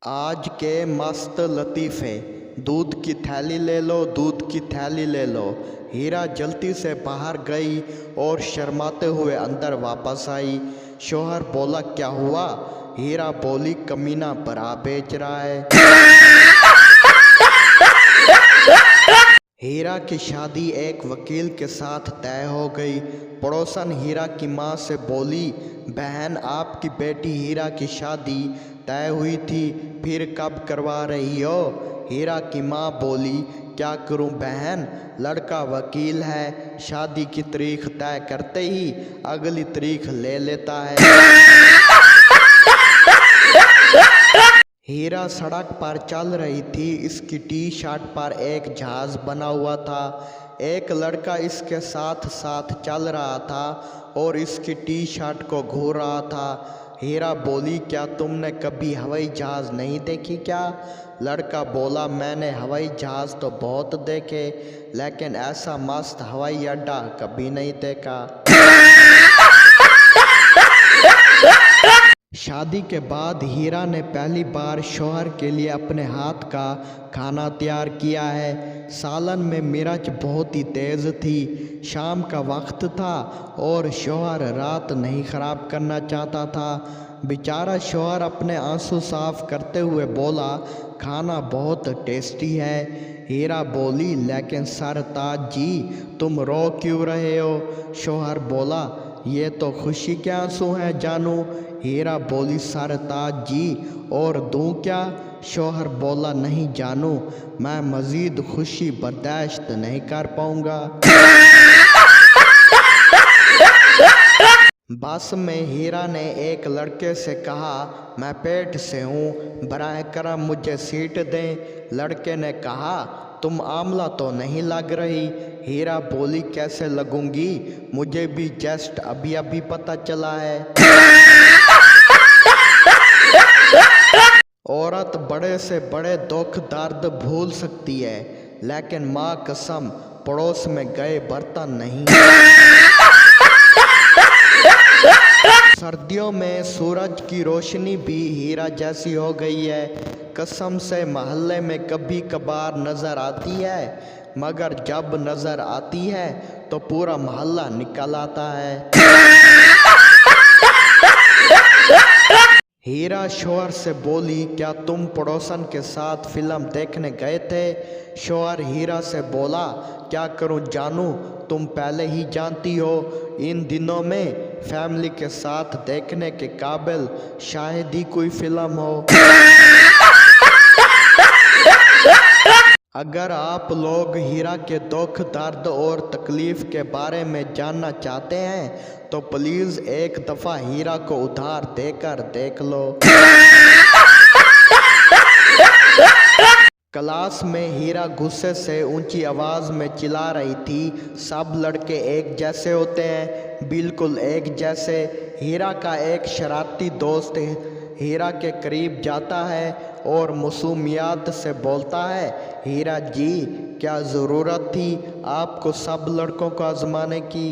आज के मस्त लतीफ़े। दूध की थैली ले लो, दूध की थैली ले लो। हीरा जल्दी से बाहर गई और शर्माते हुए अंदर वापस आई। शौहर बोला, क्या हुआ? हीरा बोली, कमीना बरा बेच रहा है। हीरा की शादी एक वकील के साथ तय हो गई। पड़ोसन हीरा की माँ से बोली, बहन, आपकी बेटी हीरा की शादी तय हुई थी, फिर कब करवा रही हो? हीरा की माँ बोली, क्या करूं बहन, लड़का वकील है, शादी की तारीख तय करते ही अगली तारीख ले लेता है। हीरा सड़क पर चल रही थी। इसकी टी शर्ट पर एक जहाज बना हुआ था। एक लड़का इसके साथ साथ चल रहा था और इसकी टी शर्ट को घूर रहा था। हीरा बोली, क्या तुमने कभी हवाई जहाज़ नहीं देखी क्या? लड़का बोला, मैंने हवाई जहाज़ तो बहुत देखे, लेकिन ऐसा मस्त हवाई अड्डा कभी नहीं देखा। शादी के बाद हीरा ने पहली बार शौहर के लिए अपने हाथ का खाना तैयार किया है। सालन में मिर्च बहुत ही तेज़ थी। शाम का वक्त था और शौहर रात नहीं ख़राब करना चाहता था। बेचारा शौहर अपने आंसू साफ करते हुए बोला, खाना बहुत टेस्टी है। हीरा बोली, लेकिन सरताज जी, तुम रो क्यों रहे हो? शौहर बोला, ये तो खुशी के आंसू हैं जानू। हीरा बोली, सरताज जी, और दूं क्या? शौहर बोला, नहीं जानू, मैं मज़ीद खुशी बर्दाश्त नहीं कर पाऊंगा। बस में हीरा ने एक लड़के से कहा, मैं पेट से हूँ, बराह करम मुझे सीट दें। लड़के ने कहा, तुम आमला तो नहीं लग रही। हीरा बोली, कैसे लगूंगी, मुझे भी जस्ट अभी अभी पता चला है। औरत बड़े से बड़े दुख दर्द भूल सकती है, लेकिन माँ कसम, पड़ोस में गए बर्तन नहीं। सर्दियों में सूरज की रोशनी भी हीरा जैसी हो गई है। कसम से मोहल्ले में कभी कभार नज़र आती है, मगर जब नज़र आती है तो पूरा मोहल्ला निकल आता है। हीरा शौहर से बोली, क्या तुम पड़ोसन के साथ फिल्म देखने गए थे? शौहर हीरा से बोला, क्या करूं जानू, तुम पहले ही जानती हो, इन दिनों में फैमिली के साथ देखने के काबिल शायद ही कोई फिल्म हो। अगर आप लोग हीरा के दुख दर्द और तकलीफ़ के बारे में जानना चाहते हैं तो प्लीज़ एक दफ़ा हीरा को उधार देकर देख लो। क्लास में हीरा गुस्से से ऊंची आवाज़ में चिल्ला रही थी, सब लड़के एक जैसे होते हैं, बिल्कुल एक जैसे। हीरा का एक शरारती दोस्त हीरा के करीब जाता है और मासूमियत से बोलता है, हीरा जी, क्या ज़रूरत थी आपको सब लड़कों को आजमाने की?